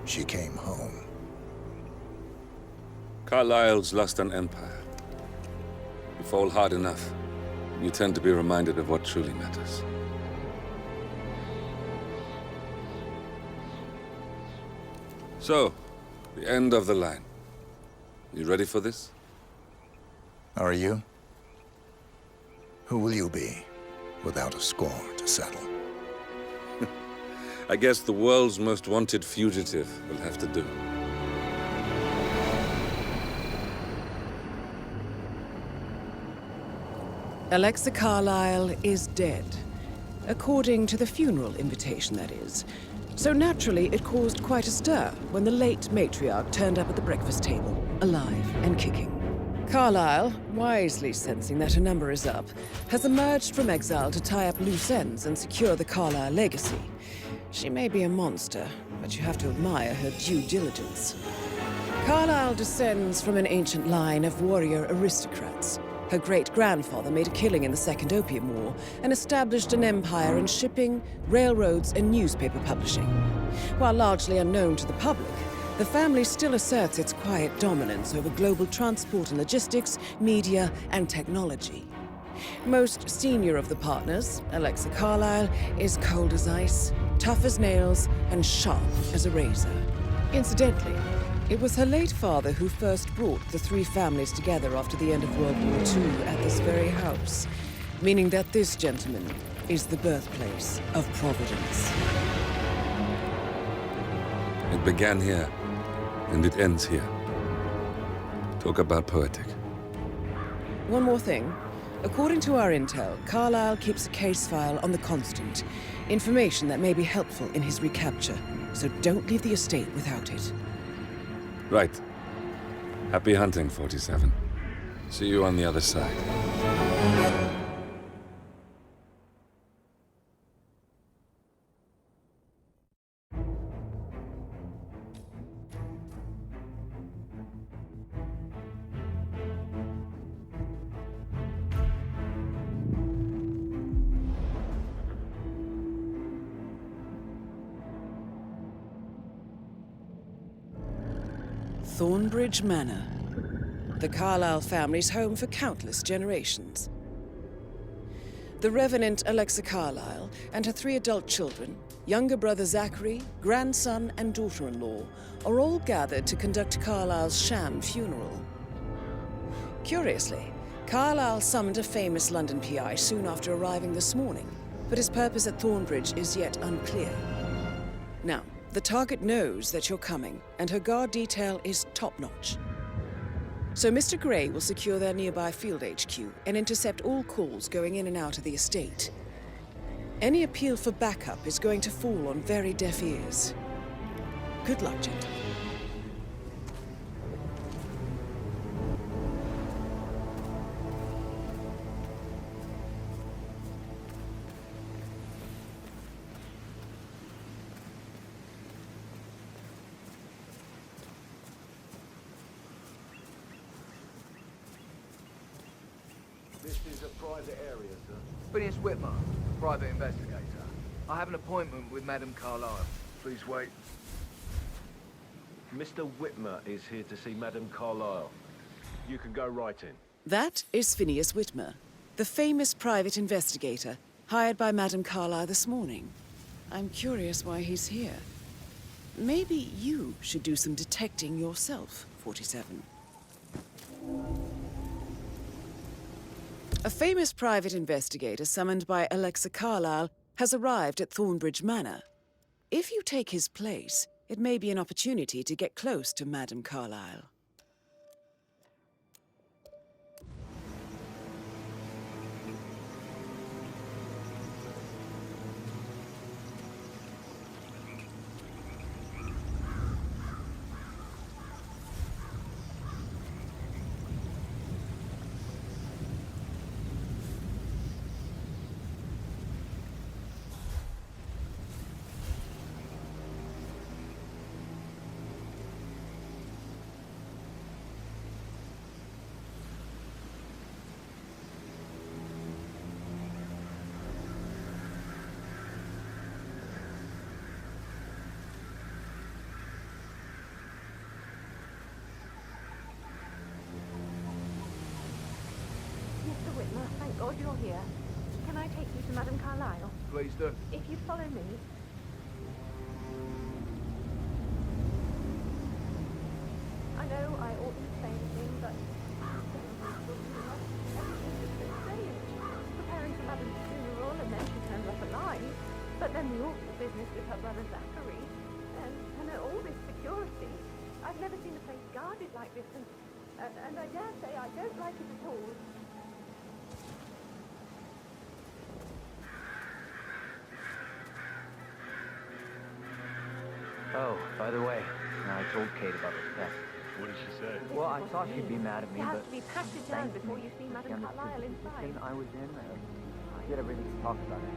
she came home. Carlyle's lost an empire. You fall hard enough, you tend to be reminded of what truly matters. So, the end of the line. You ready for this? Are you? Who will you be, without a score to settle? I guess the world's most wanted fugitive will have to do. Alexa Carlyle is dead. According to the funeral invitation, that is. So naturally, it caused quite a stir when the late matriarch turned up at the breakfast table, alive and kicking. Carlyle, wisely sensing that her number is up, has emerged from exile to tie up loose ends and secure the Carlyle legacy. She may be a monster, but you have to admire her due diligence. Carlyle descends from an ancient line of warrior aristocrats. Her great-grandfather made a killing in the Second Opium War and established an empire in shipping, railroads, and newspaper publishing. While largely unknown to the public, the family still asserts its quiet dominance over global transport and logistics, media, and technology. Most senior of the partners, Alexa Carlyle, is cold as ice, tough as nails, and sharp as a razor. Incidentally, it was her late father who first brought the three families together after the end of World War II at this very house, meaning that this gentleman is the birthplace of Providence. It began here, and it ends here. Talk about poetic. One more thing. According to our intel, Carlyle keeps a case file on the Constant. Information that may be helpful in his recapture, so don't leave the estate without it. Right. Happy hunting, 47. See you on the other side. Thornbridge Manor. The Carlyle family's home for countless generations. The Revenant Alexa Carlyle and her 3 adult children, younger brother Zachary, grandson, and daughter-in-law, are all gathered to conduct Carlyle's sham funeral. Curiously, Carlyle summoned a famous London PI soon after arriving this morning, but his purpose at Thornbridge is yet unclear. Now, the target knows that you're coming, and her guard detail is top-notch. So Mr. Gray will secure their nearby field HQ and intercept all calls going in and out of the estate. Any appeal for backup is going to fall on very deaf ears. Good luck, gentlemen. This is a private area, sir. Phineas Whitmer, private investigator. I have an appointment with Madame Carlyle. Please wait. Mr. Whitmer is here to see Madame Carlyle. You can go right in. That is Phineas Whitmer, the famous private investigator hired by Madame Carlyle this morning. I'm curious why he's here. Maybe you should do some detecting yourself, 47. A famous private investigator summoned by Alexa Carlyle has arrived at Thornbridge Manor. If you take his place, it may be an opportunity to get close to Madame Carlyle. Lord, you're here. Can I take you to Madame Carlyle? Please do. If you follow me. I know I oughtn't say anything, but preparing for Madame's funeral, and then she turns up alive. But then the awful business with her brother Zachary, and all this security. I've never seen a place guarded like this, and I dare say I don't like it at all. Oh, by the way, I told Kate about this test. What did she say? Well, I thought she'd be mad at me, You have but... to be patted down before you see Madame Carlyle inside. I was in, we had everything to talk about it.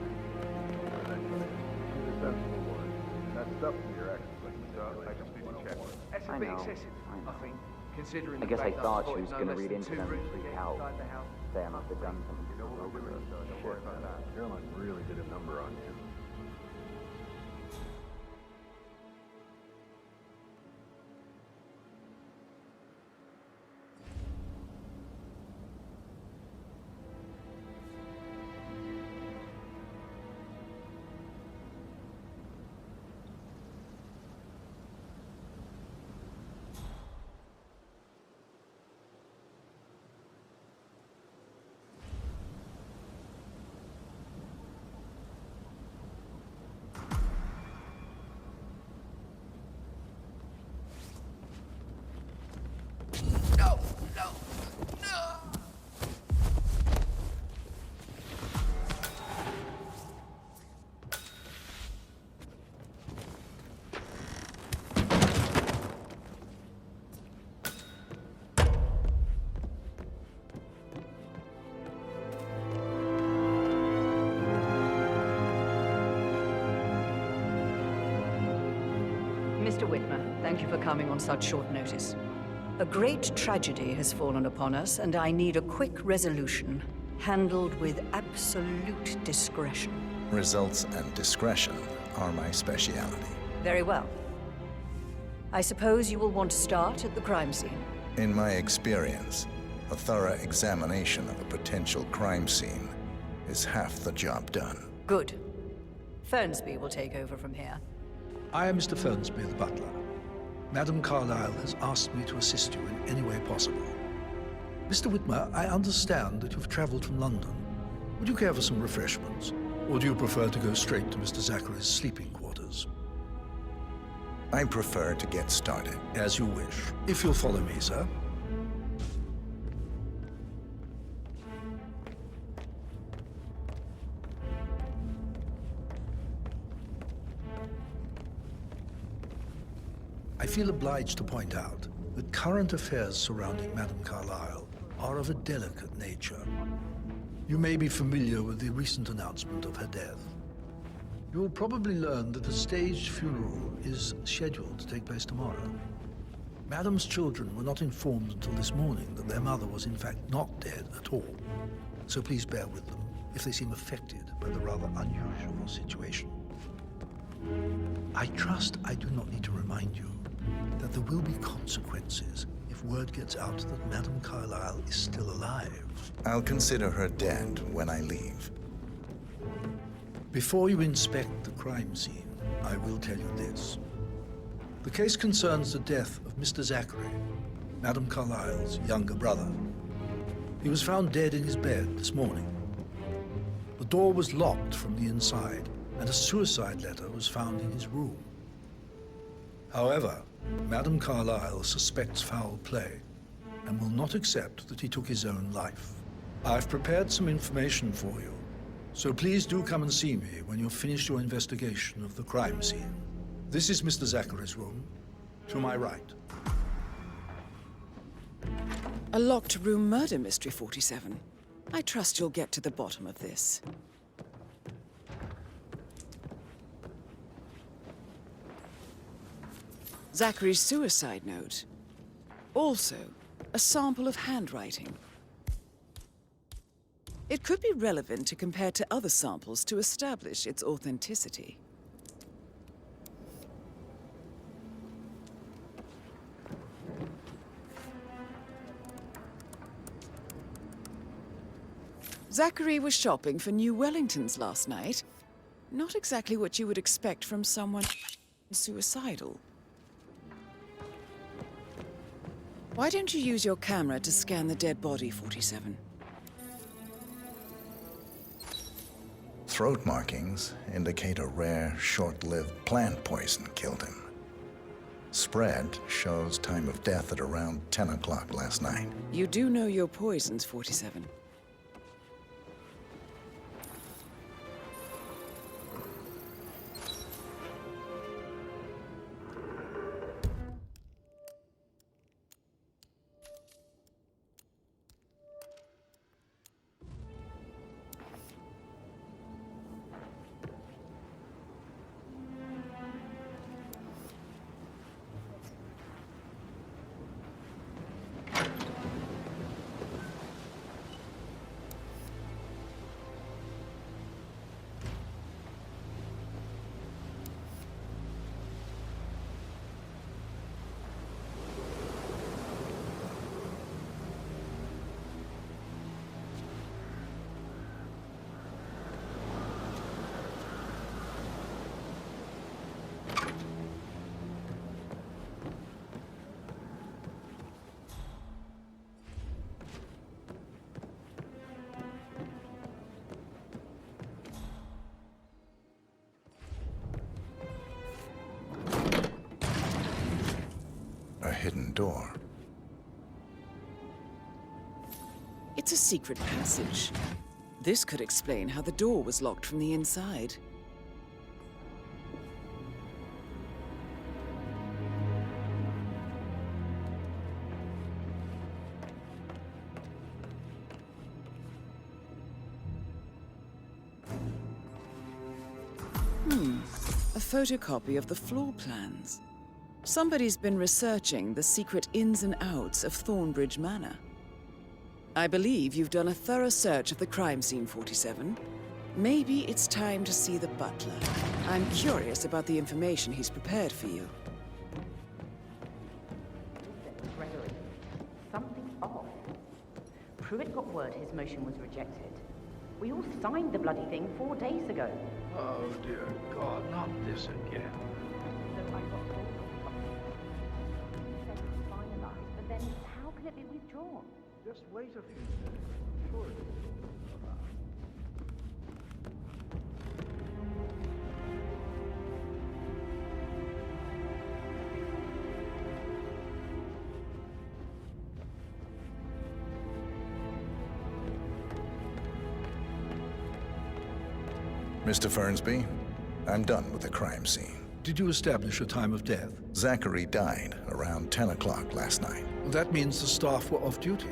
She's a sensible one. That's stuff from your ex. I just need to check. That's a I bit know, excessive, I know. I think, considering I the guess I fact thought I've she was spotted going to no read less into than them 2 and routes to freak get out. inside the house. Say I must have done something You know what we're going to do? Don't worry about that. Caroline really did a number on you. Mr. Whitmer, thank you for coming on such short notice. A great tragedy has fallen upon us, and I need a quick resolution, handled with absolute discretion. Results and discretion are my speciality. Very well. I suppose you will want to start at the crime scene. In my experience, a thorough examination of a potential crime scene is half the job done. Good. Fernsby will take over from here. I am Mr. Fernsby, the butler. Madame Carlyle has asked me to assist you in any way possible. Mr. Whitmer, I understand that you've traveled from London. Would you care for some refreshments? Or do you prefer to go straight to Mr. Zachary's sleeping quarters? I prefer to get started. As you wish. If you'll follow me, sir. I feel obliged to point out that current affairs surrounding Madame Carlyle are of a delicate nature. You may be familiar with the recent announcement of her death. You will probably learn that a staged funeral is scheduled to take place tomorrow. Madame's children were not informed until this morning that their mother was in fact not dead at all. So please bear with them if they seem affected by the rather unusual situation. I trust I do not need to remind you that there will be consequences if word gets out that Madame Carlyle is still alive. I'll consider her dead when I leave. Before you inspect the crime scene, I will tell you this. The case concerns the death of Mr. Zachary, Madame Carlyle's younger brother. He was found dead in his bed this morning. The door was locked from the inside, and a suicide letter was found in his room. However, Madame Carlyle suspects foul play and will not accept that he took his own life. I've prepared some information for you, so please do come and see me when you've finished your investigation of the crime scene. This is Mr. Zachary's room, to my right. A locked room murder mystery, 47. I trust you'll get to the bottom of this. Zachary's suicide note. Also, a sample of handwriting. It could be relevant to compare to other samples to establish its authenticity. Zachary was shopping for new Wellingtons last night. Not exactly what you would expect from someone suicidal. Why don't you use your camera to scan the dead body, 47? Throat markings indicate a rare, short-lived plant poison killed him. Spread shows time of death at around 10 o'clock last night. You do know your poisons, 47. A hidden door. It's a secret passage. This could explain how the door was locked from the inside. A photocopy of the floor plans. Somebody's been researching the secret ins and outs of Thornbridge Manor. I believe you've done a thorough search of the crime scene, 47. Maybe it's time to see the butler. I'm curious about the information he's prepared for you. Gregory, something's off. Pruitt got word his motion was rejected. We all signed the bloody thing 4 days ago. Oh, dear God, not this again. So I got hold of it. Said it's finalized, but then how can it be withdrawn? Just wait a few minutes. Sure it is. Mr. Fernsby, I'm done with the crime scene. Did you establish a time of death? Zachary died around 10 o'clock last night. That means the staff were off duty.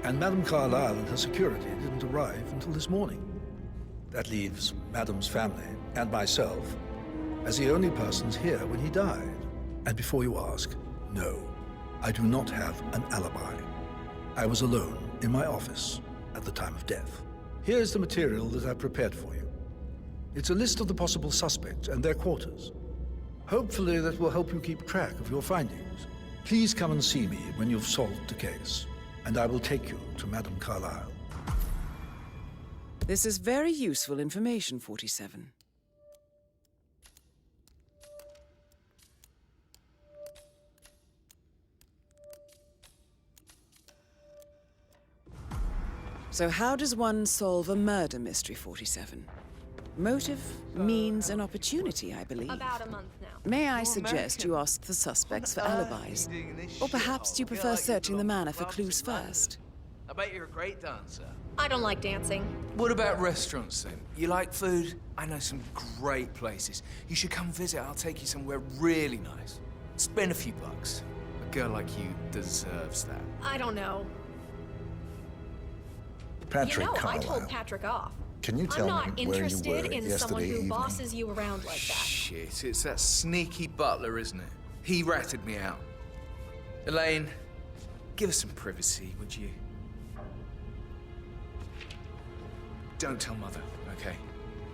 And Madame Carlyle and her security didn't arrive until this morning. That leaves Madame's family and myself as the only persons here when he died. And before you ask, no, I do not have an alibi. I was alone in my office at the time of death. Here's the material that I've prepared for you. It's a list of the possible suspects and their quarters. Hopefully that will help you keep track of your findings. Please come and see me when you've solved the case, and I will take you to Madame Carlyle. This is very useful information, 47. So how does one solve a murder mystery, 47? Motive, means, and opportunity, I believe. About a month now. May I suggest you ask the suspects for alibis? Or perhaps do you prefer searching the manor for clues first? I bet you're a great dancer. I don't like dancing. What about restaurants then? You like food? I know some great places. You should come visit. I'll take you somewhere really nice. Spend a few bucks. A girl like you deserves that. I don't know. Patrick I Carlyle. told Patrick off. Can you tell I'm not me where you were interested in someone yesterday who evening? bosses you around like that. Shit, it's that sneaky butler, isn't it? He ratted me out. Elaine, give us some privacy, would you? Don't tell Mother, okay?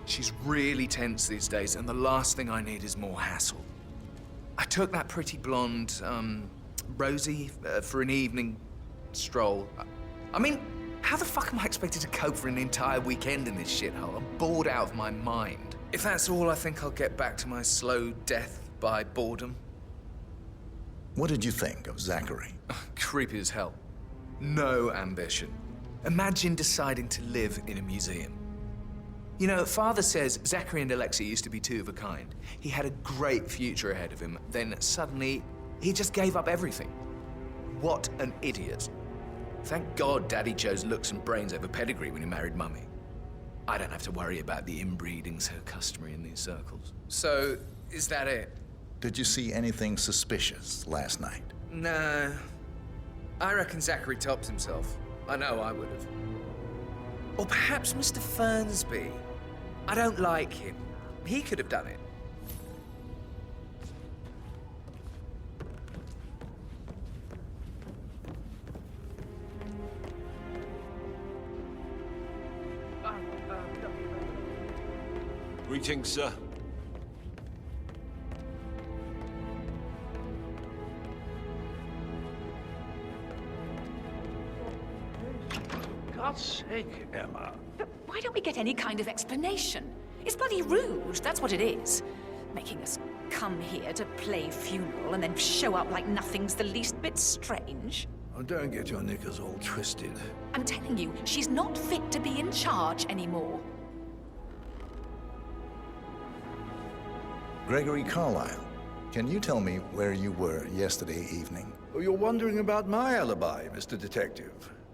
She's really tense these days, and the last thing I need is more hassle. I took that pretty blonde, Rosie, for an evening stroll. I mean, How the fuck am I expected to cope for an entire weekend in this shithole? I'm bored out of my mind. If that's all, I think I'll get back to my slow death by boredom. What did you think of Zachary? Creepy as hell. No ambition. Imagine deciding to live in a museum. You know, Father says Zachary and Alexa used to be two of a kind. He had a great future ahead of him, then suddenly, he just gave up everything. What an idiot. Thank God Daddy chose looks and brains over pedigree when he married Mummy. I don't have to worry about the inbreeding so customary in these circles. So, is that it? Did you see anything suspicious last night? No. I reckon Zachary tops himself. I know I would have. Or perhaps Mr. Fernsby. I don't like him. He could have done it. Greetings, sir. God's sake, Emma. But why don't we get any kind of explanation? It's bloody rude, that's what it is. Making us come here to play funeral and then show up like nothing's the least bit strange. Oh, don't get your knickers all twisted. I'm telling you, she's not fit to be in charge anymore. Gregory Carlyle, can you tell me where you were yesterday evening? Oh, you're wondering about my alibi, Mr. Detective.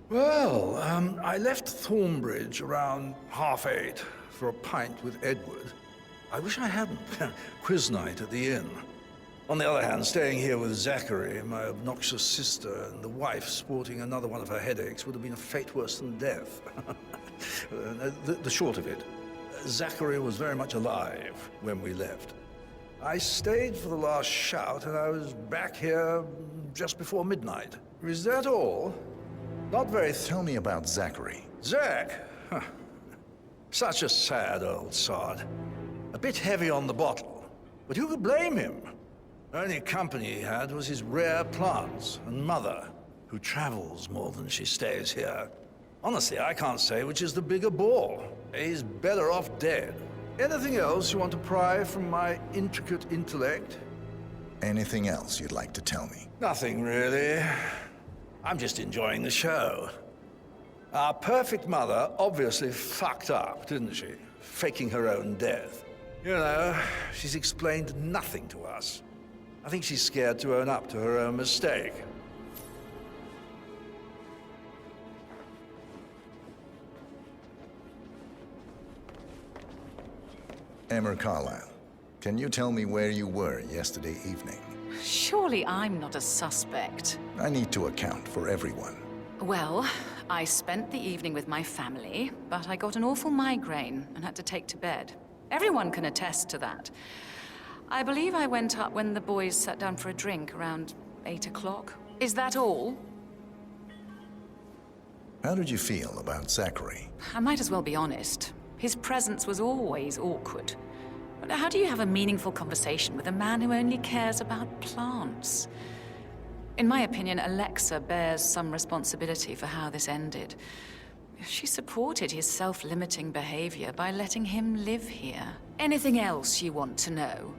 Well, I left Thornbridge around 8:30 for a pint with Edward. I wish I hadn't. Quiz night at the inn. On the other hand, staying here with Zachary, my obnoxious sister, and the wife sporting another one of her headaches would have been a fate worse than death. The short of it, Zachary was very much alive when we left. I stayed for the last shout, and I was back here just before midnight. Is that all? Not very... Tell me about Zachary. Zach? Huh. Such a sad old sod. A bit heavy on the bottle. But who could blame him? Only company he had was his rare plants and mother, who travels more than she stays here. Honestly, I can't say which is the bigger bore. He's better off dead. Anything else you want to pry from my intricate intellect? Anything else you'd like to tell me? Nothing, really. I'm just enjoying the show. Our perfect mother obviously fucked up, didn't she? Faking her own death. You know, she's explained nothing to us. I think she's scared to own up to her own mistake. Emma Carlyle, can you tell me where you were yesterday evening? Surely I'm not a suspect. I need to account for everyone. Well, I spent the evening with my family, but I got an awful migraine and had to take to bed. Everyone can attest to that. I believe I went up when the boys sat down for a drink around 8 o'clock. Is that all? How did you feel about Zachary? I might as well be honest. His presence was always awkward. But how do you have a meaningful conversation with a man who only cares about plants? In my opinion, Alexa bears some responsibility for how this ended. She supported his self-limiting behavior by letting him live here. Anything else you want to know?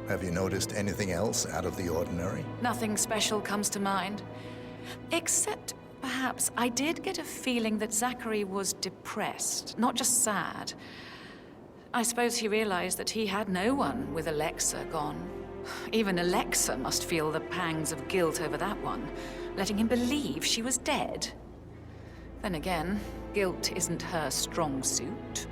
Have you noticed anything else out of the ordinary? Nothing special comes to mind. Except, perhaps, I did get a feeling that Zachary was depressed, not just sad. I suppose he realized that he had no one with Alexa gone. Even Alexa must feel the pangs of guilt over that one, letting him believe she was dead. Then again, guilt isn't her strong suit.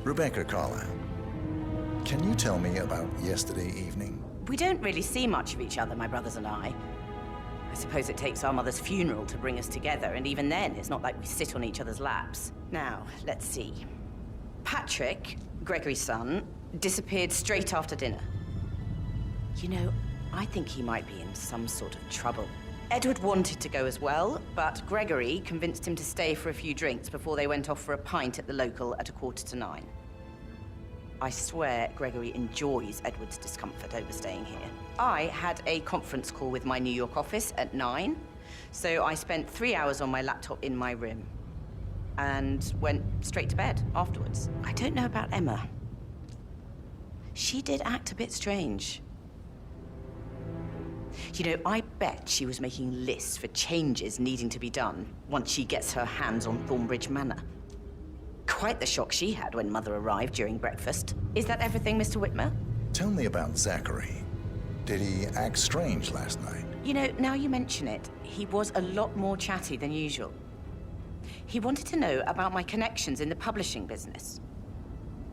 Rebecca Carlyle, can you tell me about yesterday evening? We don't really see much of each other, my brothers and I. I suppose it takes our mother's funeral to bring us together, and even then, it's not like we sit on each other's laps. Now, let's see. Patrick, Gregory's son, disappeared straight after dinner. You know, I think he might be in some sort of trouble. Edward wanted to go as well, but Gregory convinced him to stay for a few drinks before they went off for a pint at the local at 9:15. I swear Gregory enjoys Edward's discomfort over staying here. I had a conference call with my New York office at 9, so I spent 3 hours on my laptop in my room and went straight to bed afterwards. I don't know about Emma. She did act a bit strange. You know, I bet she was making lists for changes needing to be done once she gets her hands on Thornbridge Manor. Quite the shock she had when Mother arrived during breakfast. Is that everything, Mr. Whitmer? Tell me about Zachary. Did he act strange last night? You know, now you mention it, he was a lot more chatty than usual. He wanted to know about my connections in the publishing business.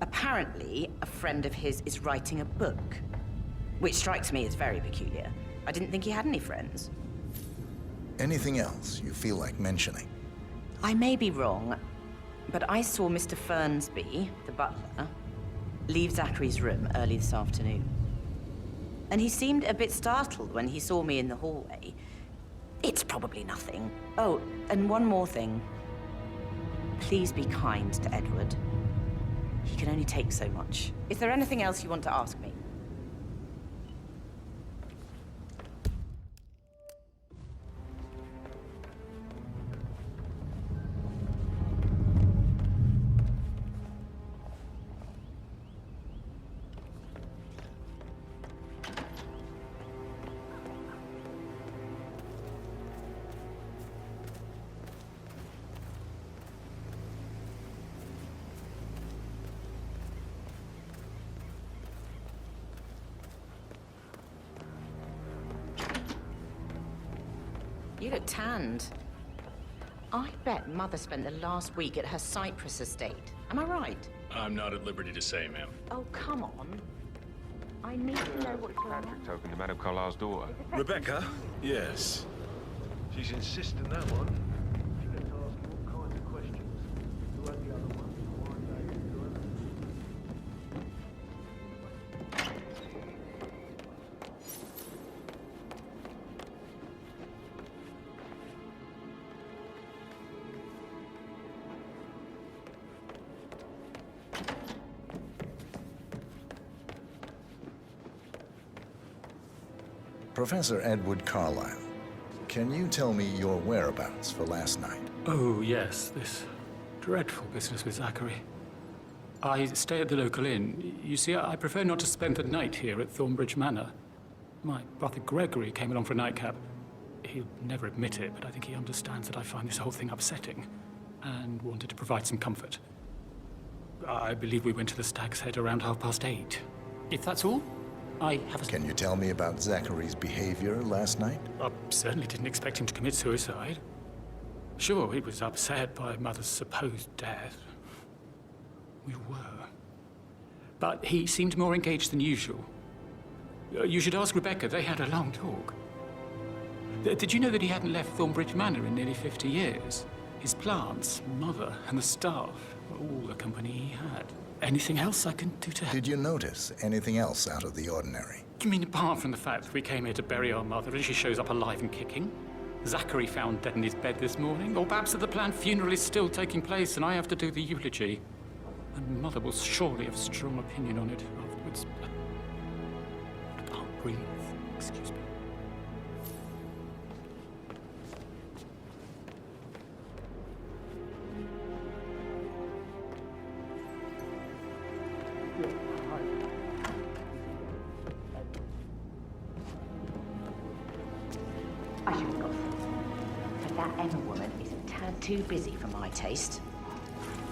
Apparently, a friend of his is writing a book, which strikes me as very peculiar. I didn't think he had any friends. Anything else you feel like mentioning? I may be wrong, but I saw Mr. Fernsby, the butler, leave Zachary's room early this afternoon. And he seemed a bit startled when he saw me in the hallway. It's probably nothing. Oh, and one more thing. Please be kind to Edward. He can only take so much. Is there anything else you want to ask me? You look tanned. I bet Mother spent the last week at her Cyprus estate. Am I right? I'm not at liberty to say, ma'am. Oh, come on. I need to know what's going on. Patrick token to Madame Carlisle's daughter. Rebecca? Yes. She's insisting that one. She gets asked all kinds of questions. Who had the other one? Why they do it? Professor Edward Carlyle, can you tell me your whereabouts for last night? Oh, yes, this dreadful business with Zachary. I stay at the local inn. You see, I prefer not to spend the night here at Thornbridge Manor. My brother Gregory came along for a nightcap. He'll never admit it, but I think he understands that I find this whole thing upsetting and wanted to provide some comfort. I believe we went to the Stag's Head around 8:30. If that's all, I have a... Can you tell me about Zachary's behavior last night? I certainly didn't expect him to commit suicide. Sure, he was upset by Mother's supposed death. We were. But he seemed more engaged than usual. You should ask Rebecca. They had a long talk. Did you know that he hadn't left Thornbridge Manor in nearly 50 years? His plants, Mother, and the staff were all the company he had. Anything else I can do to help? Did you notice anything else out of the ordinary? You mean apart from the fact that we came here to bury our mother and she shows up alive and kicking? Zachary found dead in his bed this morning? Or perhaps that the planned funeral is still taking place and I have to do the eulogy? And Mother will surely have a strong opinion on it afterwards. I can't breathe. Excuse me. I should have got some. But that Emma woman is a tad too busy for my taste.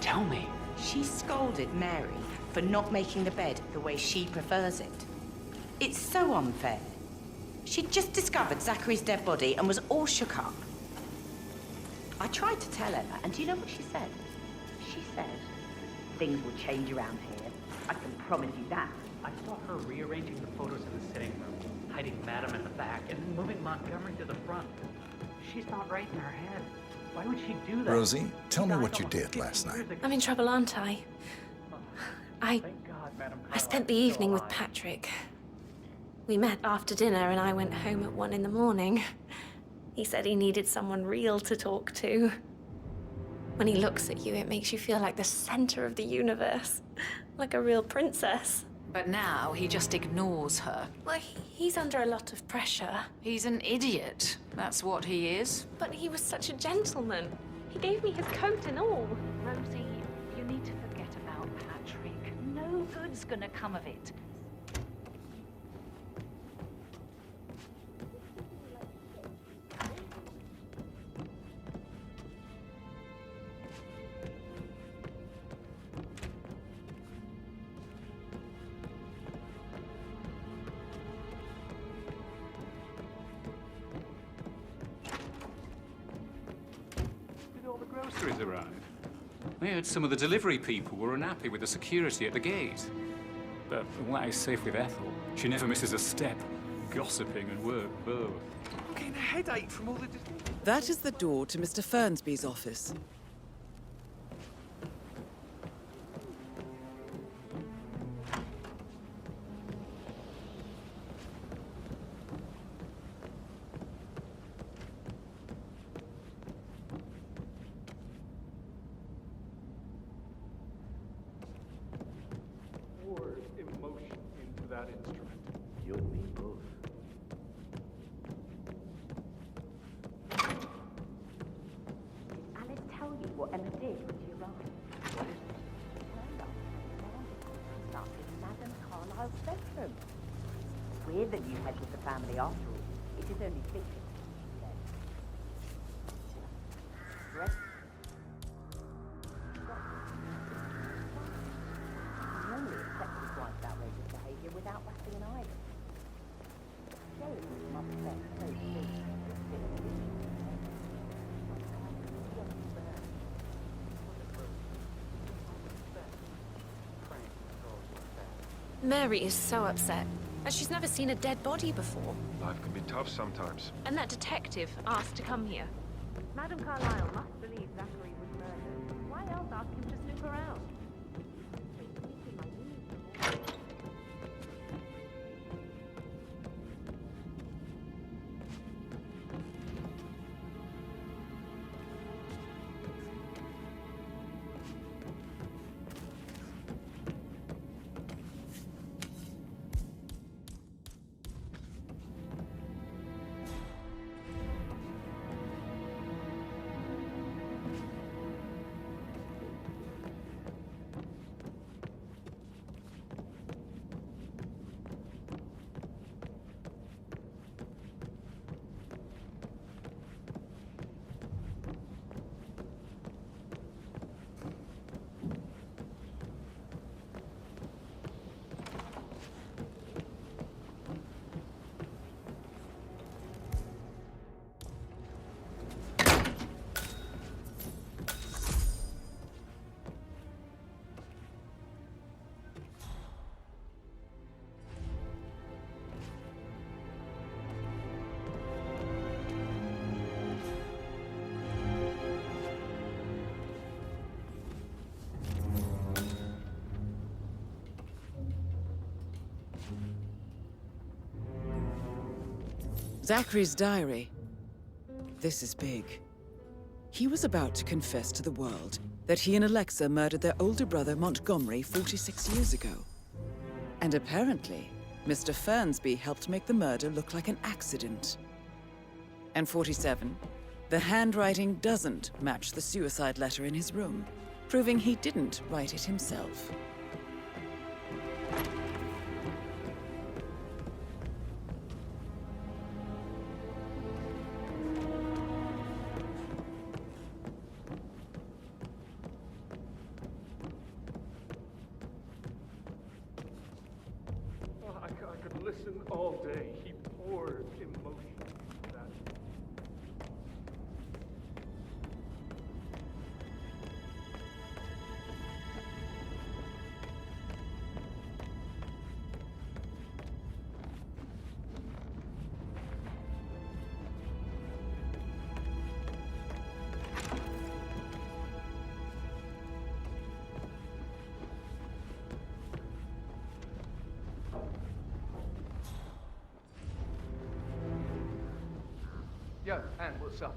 Tell me. She scolded Mary for not making the bed the way she prefers it. It's so unfair. She'd just discovered Zachary's dead body and was all shook up. I tried to tell Emma, and do you know what she said? She said, things will change around here. I can promise you that. I saw her rearranging the photos in the sitting room, hiding Madame in the back, and moving Montgomery to the front. She's not right in her head. Why would she do that? Rosie, tell me what you did last night. I'm in trouble, aren't I? I spent the evening with Patrick. We met after dinner and I went home at 1 in the morning. He said he needed someone real to talk to. When he looks at you, it makes you feel like the center of the universe. Like a real princess. But now he just ignores her. Well, he's under a lot of pressure. He's an idiot. That's what he is. But he was such a gentleman. He gave me his coat and all. Rosie, you need to forget about Patrick. No good's gonna come of it. Groceries arrive. I heard some of the delivery people were unhappy with the security at the gate. But from what I safe with Ethel, she never misses a step. Gossiping and work both. I'm getting a headache from all the... That is the door to Mr. Fernsby's office. Emotion into that instrument. You and me both. Did Alice tell you what Emma did when she arrived? What is it? Turned up stuck in Madame Carlyle's bedroom. It's weird that you had with the family after all. It is only fiction. Dress. Normally accept his wife's outrageous behaviour without batting an eyelid. James must have been so pleased with this. Mary is so upset. And she's never seen a dead body before. Life can be tough sometimes. And that detective asked to come here. Madame Carlyle must believe Zachary was murdered. Why else ask him to snoop around? Zachary's diary. This is big. He was about to confess to the world that he and Alexa murdered their older brother Montgomery 46 years ago. And apparently, Mr. Fernsby helped make the murder look like an accident. And 47, the handwriting doesn't match the suicide letter in his room, proving he didn't write it himself. I could listen all day. He poured emotion into that. Yo, Anne, what's up?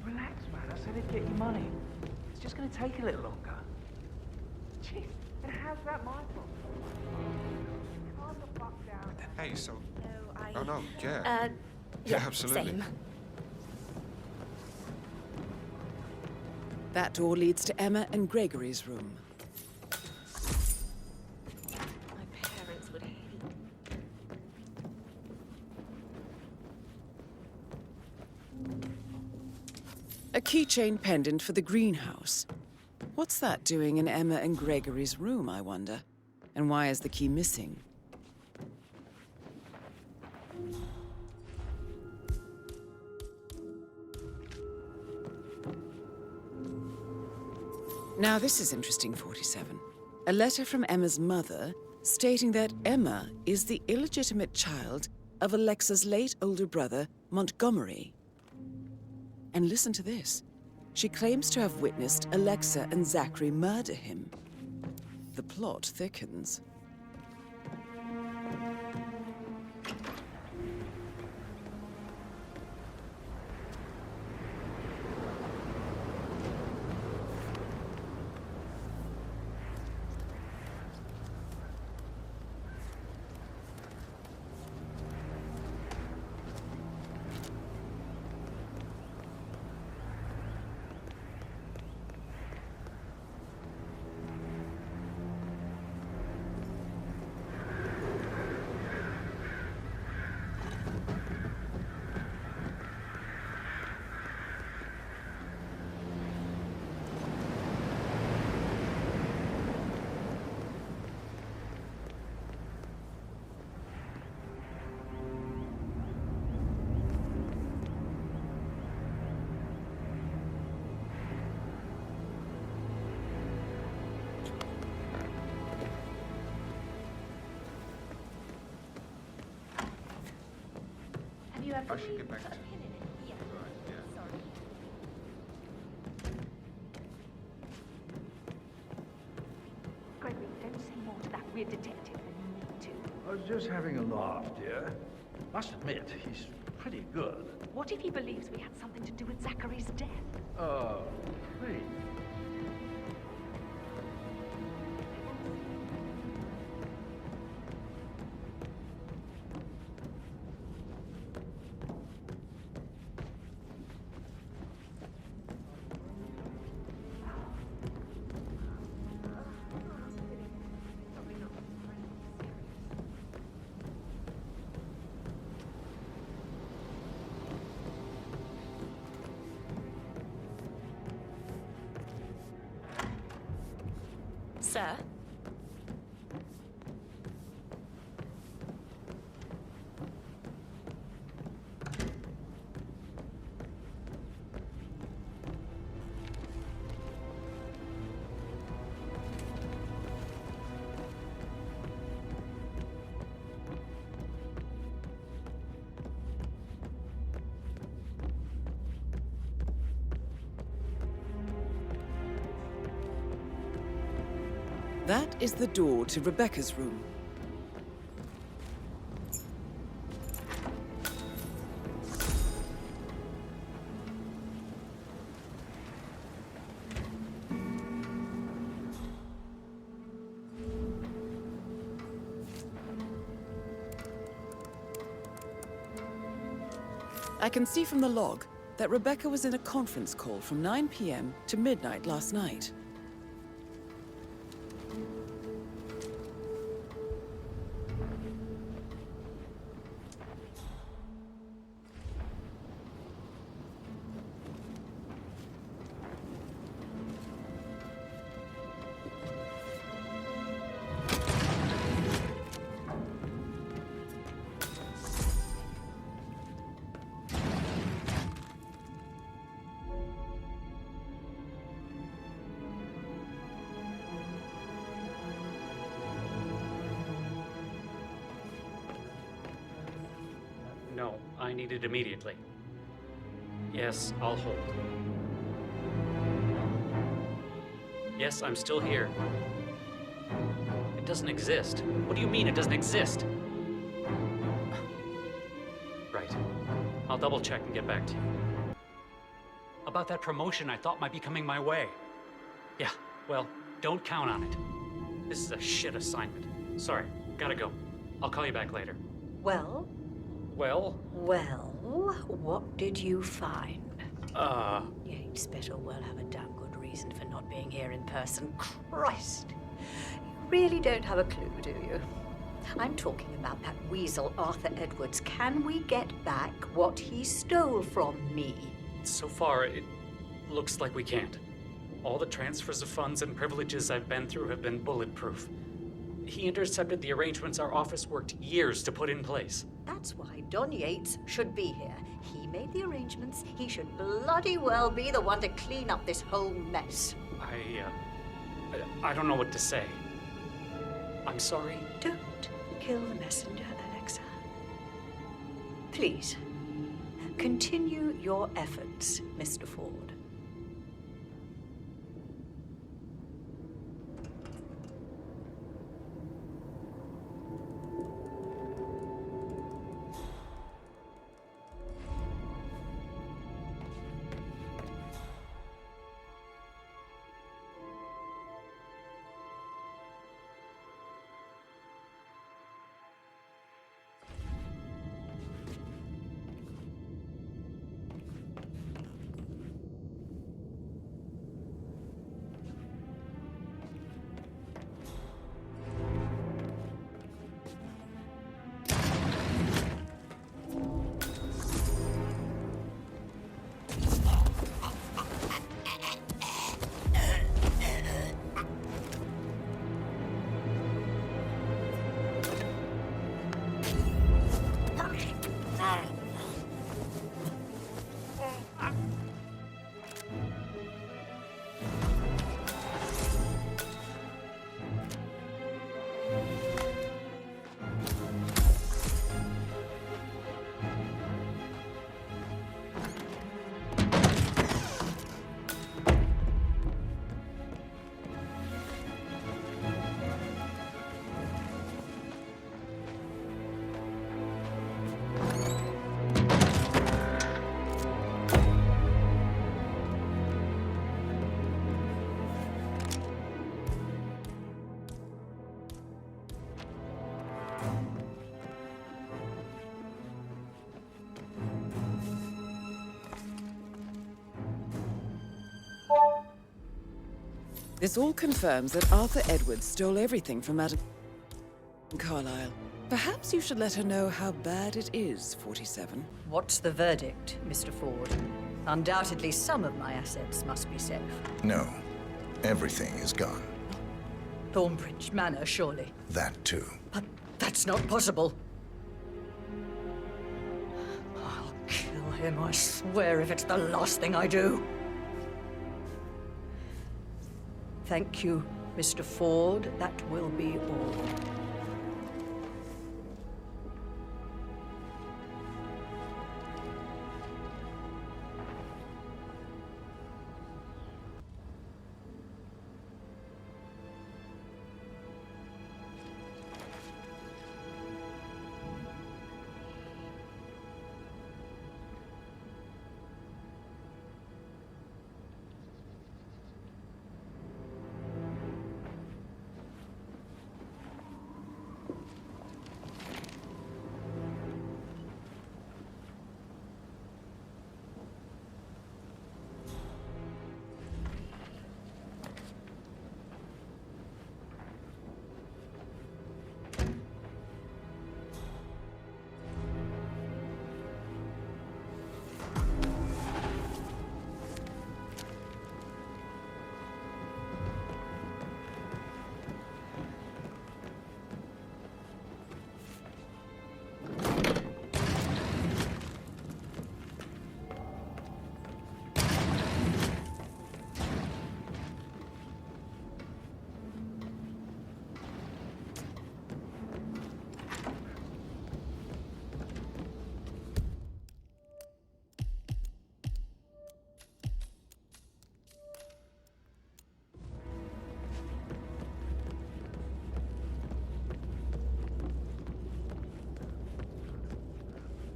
Relax, man. I said I'd get you money. It's just gonna take a little longer. Jeez, and how's that my fault? Calm the fuck down. Hey, so... No, Oh, no, yeah. Yeah, absolutely. Same. That door leads to Emma and Gregory's room. My parents would hate. A keychain pendant for the greenhouse. What's that doing in Emma and Gregory's room, I wonder? And why is the key missing? Now this is interesting, 47. A letter from Emma's mother stating that Emma is the illegitimate child of Alexa's late older brother, Montgomery. And listen to this. She claims to have witnessed Alexa and Zachary murder him. The plot thickens. I should get back to... Yeah. Right, yeah. Sorry. Gregory, don't say more to that weird detective than you need to. I was just having a laugh, dear. Must admit, he's pretty good. What if he believes we had something to do with Zachary's death? Oh, please. Sir? That is the door to Rebecca's room. I can see from the log that Rebecca was in a conference call from 9 p.m. to midnight last night. No, I need it immediately. Yes, I'll hold. Yes, I'm still here. It doesn't exist. What do you mean it doesn't exist? Right. I'll double check and get back to you. About that promotion I thought might be coming my way. Yeah, well, don't count on it. This is a shit assignment. Sorry, gotta go. I'll call you back later. Well? Well? Well, what did you find? Yates better well have a damn good reason for not being here in person. Christ! You really don't have a clue, do you? I'm talking about that weasel Arthur Edwards. Can we get back what he stole from me? So far, it looks like we can't. All the transfers of funds and privileges I've been through have been bulletproof. He intercepted the arrangements our office worked years to put in place. That's why Don Yates should be here. He made the arrangements. He should bloody well be the one to clean up this whole mess. I don't know what to say. I'm sorry. Don't kill the messenger, Alexa. Please, continue your efforts, Mr. Ford. This all confirms that Arthur Edwards stole everything from Madame Carlyle. Perhaps you should let her know how bad it is, 47. What's the verdict, Mr. Ford? Undoubtedly, some of my assets must be safe. No, everything is gone. Thornbridge Manor, surely. That too. But that's not possible. I'll kill him, I swear, if it's the last thing I do. Thank you, Mr. Ford. That will be all.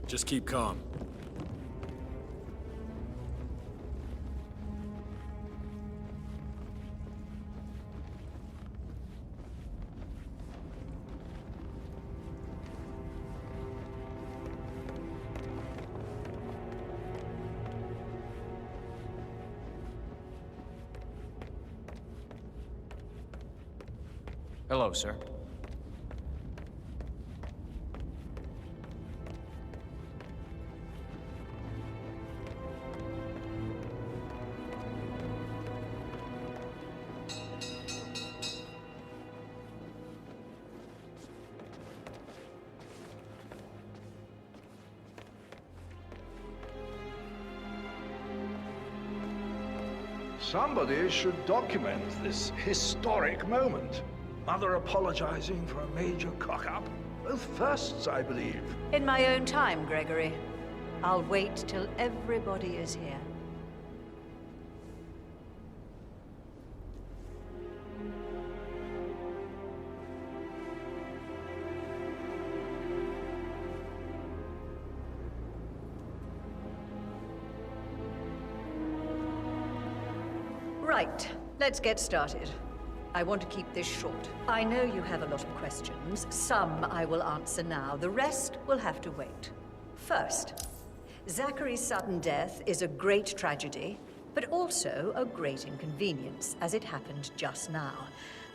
Just keep calm. Hello, sir. Somebody should document this historic moment. Mother apologizing for a major cock-up. Both firsts, I believe. In my own time, Gregory. I'll wait till everybody is here. Right, let's get started. I want to keep this short. I know you have a lot of questions. Some I will answer now. The rest will have to wait. First, Zachary's sudden death is a great tragedy, but also a great inconvenience, as it happened just now.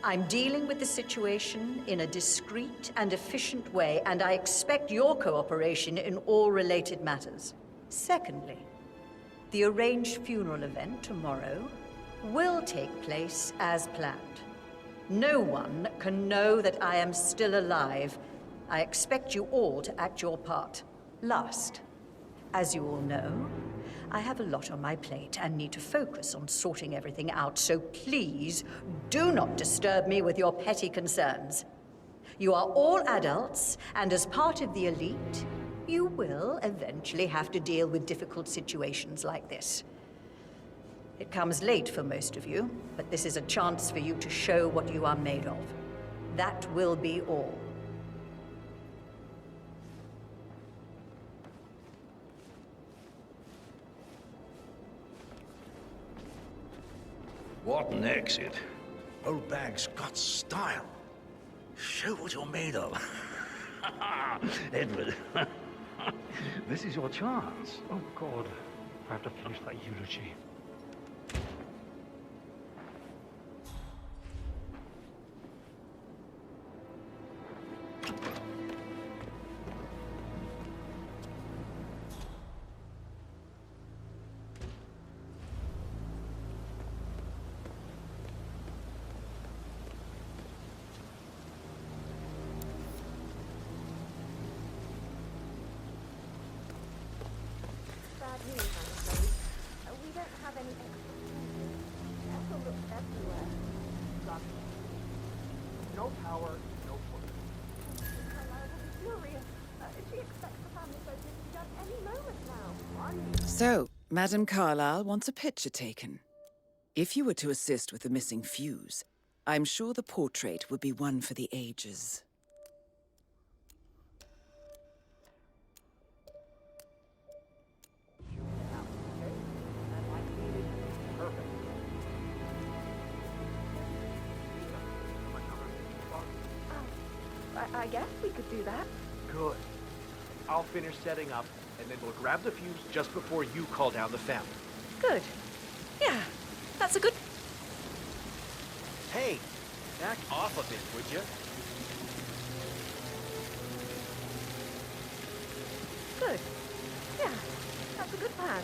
I'm dealing with the situation in a discreet and efficient way, and I expect your cooperation in all related matters. Secondly, the arranged funeral event tomorrow will take place as planned. No one can know that I am still alive. I expect you all to act your part. Last, as you all know, I have a lot on my plate and need to focus on sorting everything out, so please do not disturb me with your petty concerns. You are all adults, and as part of the elite, you will eventually have to deal with difficult situations like this. It comes late for most of you, but this is a chance for you to show what you are made of. That will be all. What an exit. Old bag's got style. Show what you're made of. Edward, this is your chance. Oh, God. I have to finish that eulogy. Bad news, I'm afraid. We don't have any extra pieces. Ethel looks everywhere. No power, no foot. Carlisle will be furious. She expects the family photos to be done any moment now. So, Madame Carlyle wants a picture taken. If you were to assist with the missing fuse, I'm sure the portrait would be one for the ages. I guess we could do that. Good. I'll finish setting up, and then we'll grab the fuse just before you call down the family. Good. Yeah, that's a good... Hey, back off a bit, would you? Good. Yeah, that's a good plan.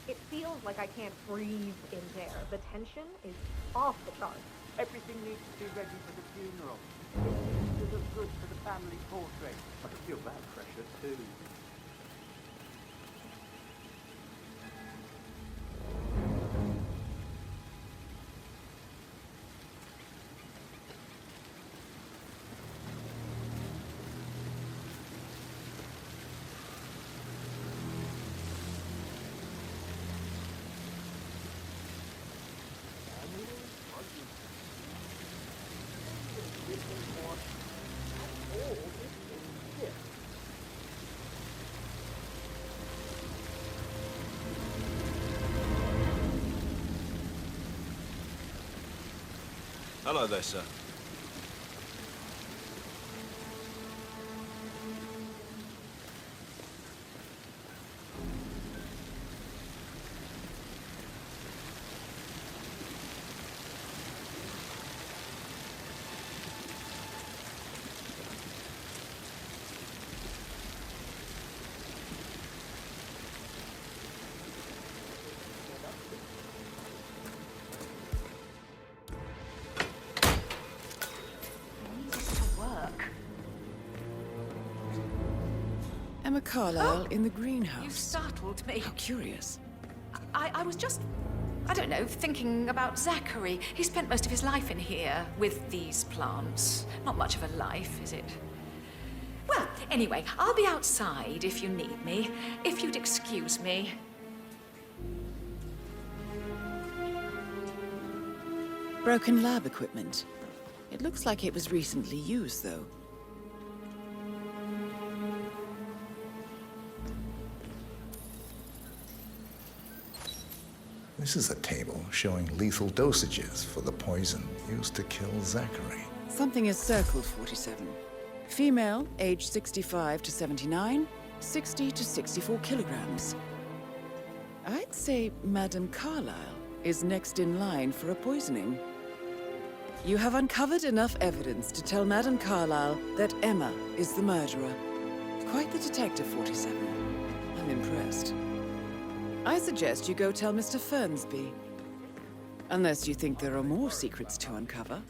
It feels like I can't breathe in there. The tension is off the charts. Everything needs to be ready for the funeral. It needs to look good for the family portrait. I can feel that pressure too. Hello there, sir. Carlyle in the greenhouse. You startled me. How curious. I was just, I don't know, thinking about Zachary. He spent most of his life in here with these plants. Not much of a life, is it? Well, anyway, I'll be outside if you need me. If you'd excuse me. Broken lab equipment. It looks like it was recently used, though. This is a table showing lethal dosages for the poison used to kill Zachary. Something is circled 47. Female, age 65 to 79, 60 to 64 kilograms. I'd say Madame Carlyle is next in line for a poisoning. You have uncovered enough evidence to tell Madame Carlyle that Emma is the murderer. Quite the detective, 47. I'm impressed. I suggest you go tell Mr. Fernsby. Unless you think there are more secrets to uncover.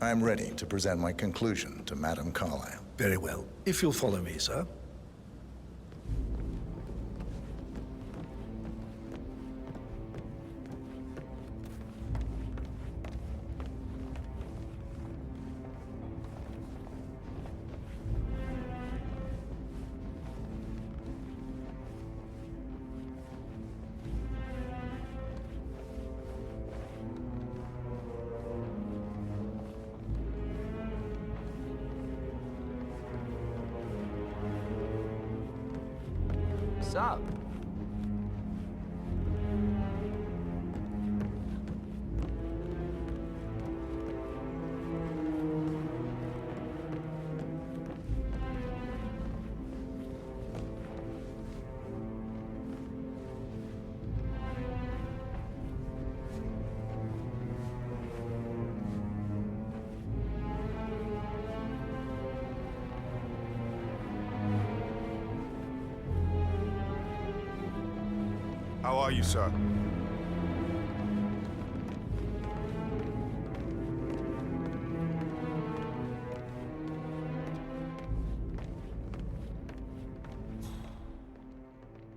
I'm ready to present my conclusion to Madame Carlyle. Very well. If you'll follow me, sir. What's up? How are you, sir?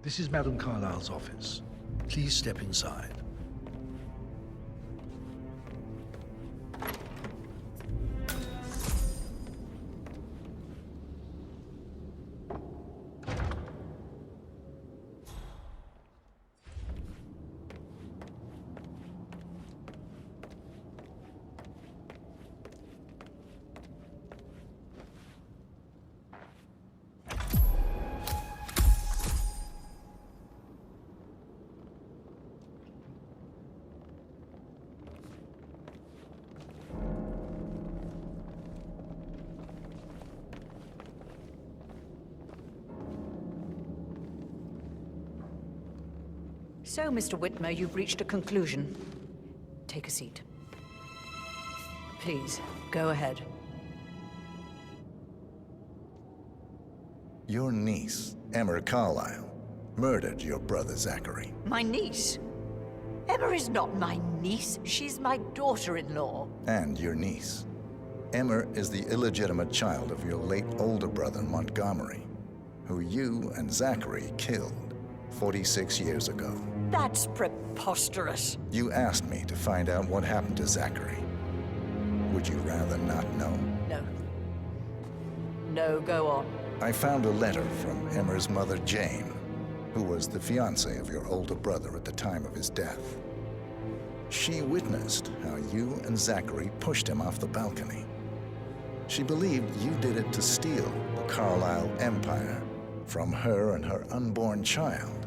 This is Madame Carlyle's office. Please step inside. So, Mr. Whitmer, you've reached a conclusion. Take a seat. Please, go ahead. Your niece, Emma Carlyle, murdered your brother Zachary. My niece? Emma is not my niece. She's my daughter-in-law. And your niece. Emma is the illegitimate child of your late older brother, Montgomery, who you and Zachary killed 46 years ago. That's preposterous. You asked me to find out what happened to Zachary. Would you rather not know? No. No, go on. I found a letter from Emma's mother, Jane. who was the fiancée of your older brother at the time of his death. She witnessed how you and Zachary pushed him off the balcony. She believed you did it to steal the Carlisle empire from her and her unborn child.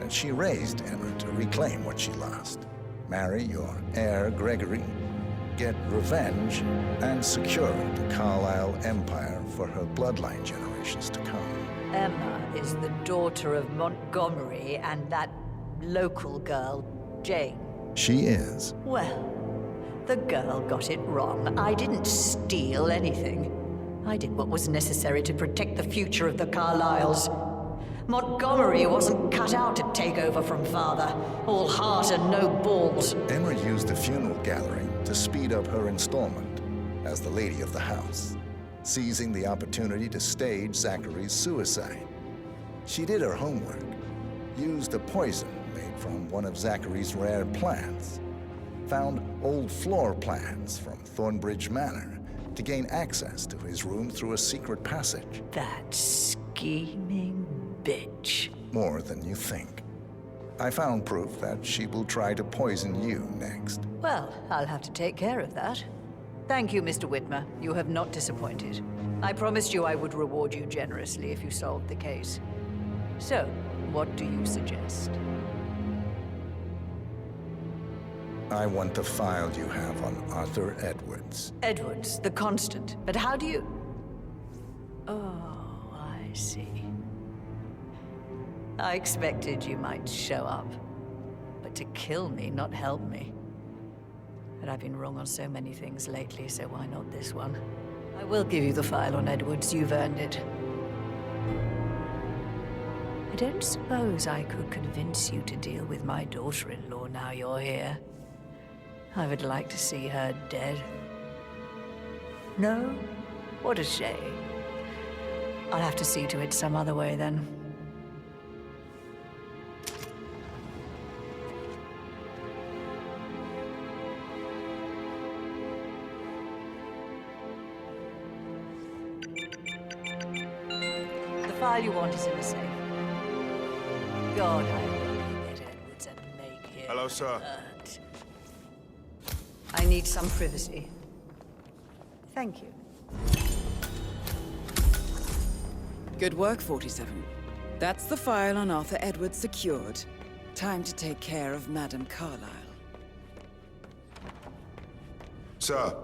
And she raised Emma to reclaim what she lost, marry your heir Gregory, get revenge, and secure the Carlisle empire for her bloodline generations to come. Emma is the daughter of Montgomery and that local girl, Jane. She is. Well, the girl got it wrong. I didn't steal anything. I did what was necessary to protect the future of the Carlyles. Montgomery wasn't cut out to take over from Father. All heart and no balls. Emma used the funeral gathering to speed up her installment as the lady of the house, seizing the opportunity to stage Zachary's suicide. She did her homework, used a poison made from one of Zachary's rare plants, found old floor plans from Thornbridge Manor to gain access to his room through a secret passage. That scheming bitch. More than you think. I found proof that she will try to poison you next. Well, I'll have to take care of that. Thank you, Mr. Whitmer. You have not disappointed. I promised you I would reward you generously if you solved the case. So, what do you suggest? I want the file you have on Arthur Edwards. Edwards, the Constant. But how do you... Oh, I see. I expected you might show up. But to kill me, not help me. But I've been wrong on so many things lately, so why not this one? I will give you the file on Edwards. You've earned it. I don't suppose I could convince you to deal with my daughter-in-law now you're here. I would like to see her dead. No? What a shame. I'll have to see to it some other way then. The file you want is in the safe. God, I will get Edwards and make him... Hello, sir. hurt. I need some privacy. Thank you. Good work, 47. That's the file on Arthur Edwards secured. Time to take care of Madame Carlisle. Sir.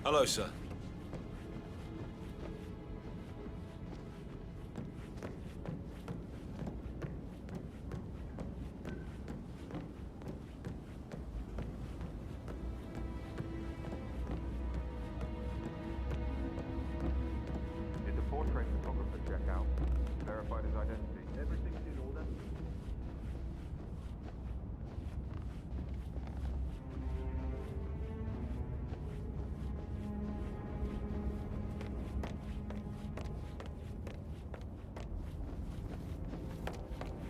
Hello, sir. Did the portrait photographer check out? Verified his identity? Everything's in order.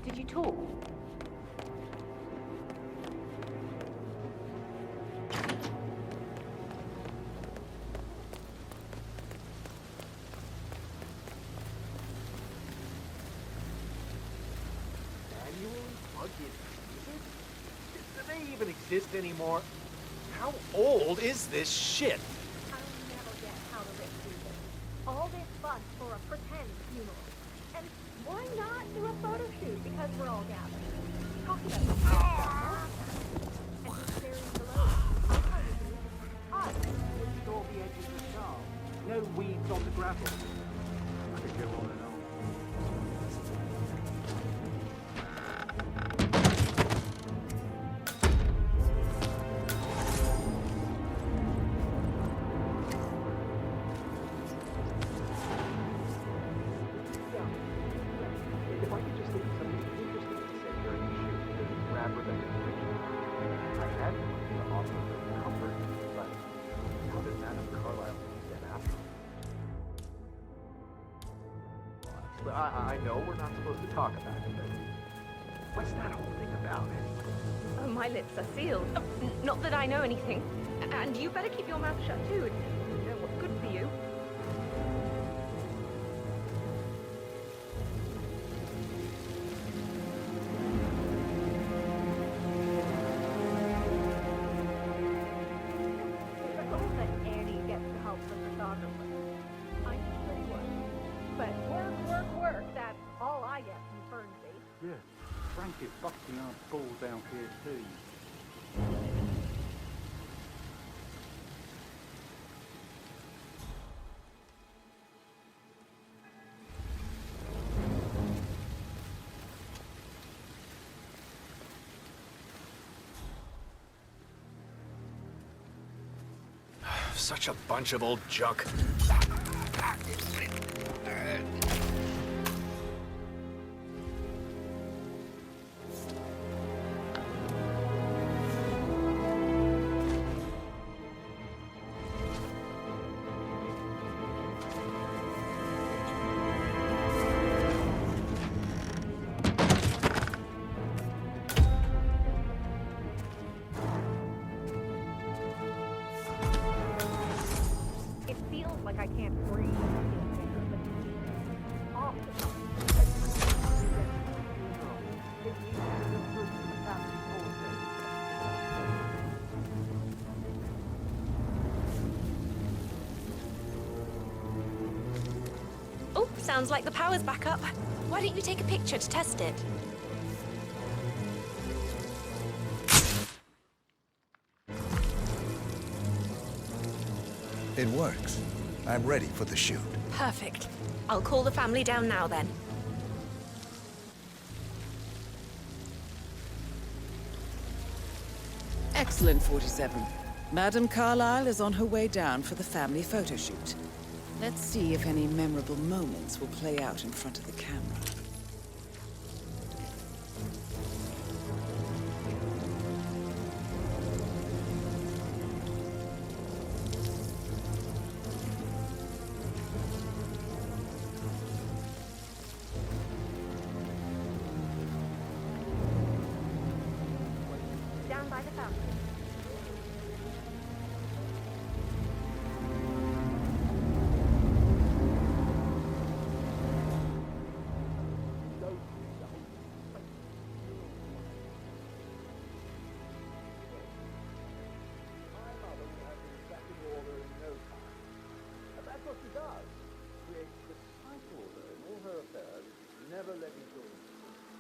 Did you talk? Do they even exist anymore? How old is this shit? I'll never get how to live through this. All this fuss for a pretend funeral. And why not do a photo shoot because we're all gathered? Talk about the stuff, and just burying below. Hi. Restore the edges of the car. No weeds on the gravel. I could go on and on. If I could just think of something interesting to say during the shoot, to grab Rebecca's attention. I know we're not supposed to talk about it, but what's that whole thing about anyway? Oh, my lips are sealed. Not that I know anything. And you better keep your mouth shut too. It's, you know what's good for you. It's all that Annie gets to help the photographer. I do pretty work. But work, that's all I get from Fernsey. Yeah, Frank is busting our balls down here too. Such a bunch of old junk. It feels like I can't breathe. Oh, sounds like the power's back up. Why don't you take a picture to test it? It works. I'm ready for the shoot. Perfect. I'll call the family down now then. Excellent, 47. Madame Carlyle is on her way down for the family photo shoot. Let's see if any memorable moments will play out in front of the camera. Down by the fountain.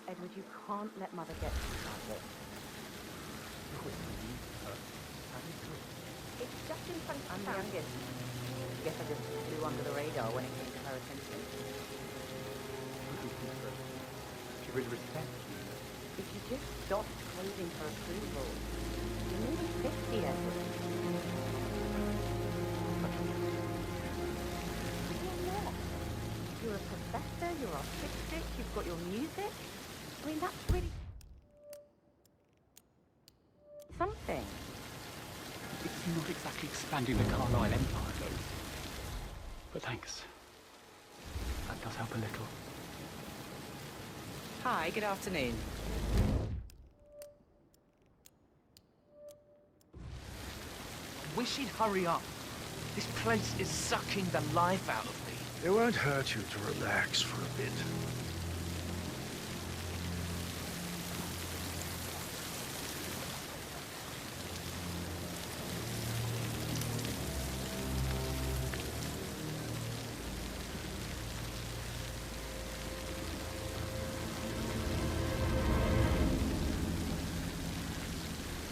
Edward, you can't let Mother get to that. It's just in front of I'm the the fountain. youngest. I guess I just flew under the radar when it came to her attention. She really respects you. If you just stopped craving for approval, you're nearly 50, Edward. You're not. You're a professor, you're artistic, you've got your music. I mean, that's really something. It's not exactly expanding the Carlyle Empire, though. But thanks. That does help a little. Hi, good afternoon. Wish he'd hurry up. This place is sucking the life out of me. It won't hurt you to relax for a bit.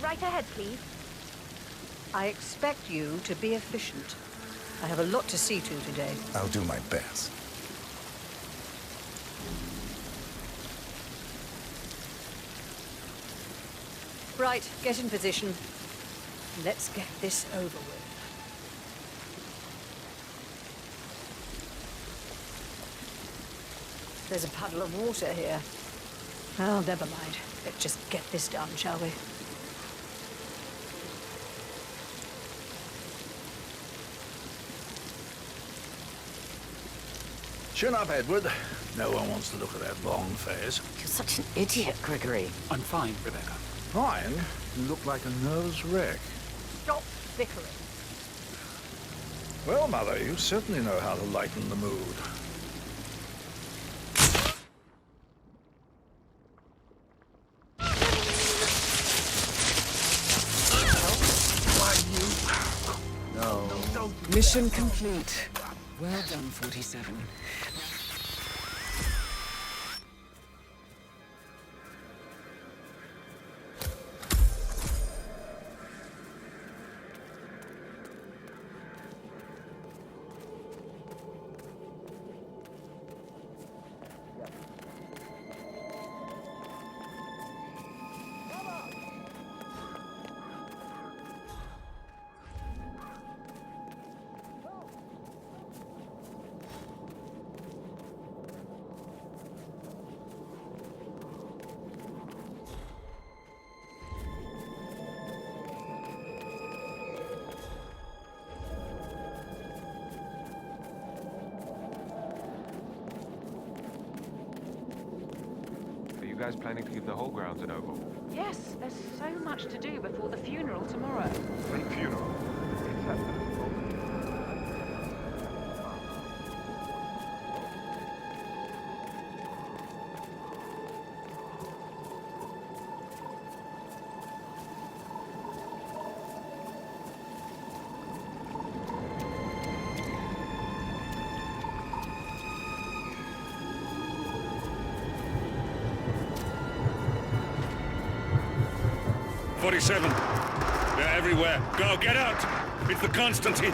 Right ahead, please. I expect you to be efficient. I have a lot to see to today. I'll do my best. Right, get in position. Let's get this over with. There's a puddle of water here. Oh, never mind. Let's just get this done, shall we? Chin up, Edward. No one wants to look at that long face. You're such an idiot, Gregory. I'm fine, Rebecca. Fine? You look like a nervous wreck. Stop bickering. Well, Mother, you certainly know how to lighten the mood. Mission complete. Well done, 47. You guys planning to give the whole grounds an overhaul? Yes, there's so much to do before the funeral tomorrow. Fake funeral? They're everywhere. Go, get out! It's the Constantine!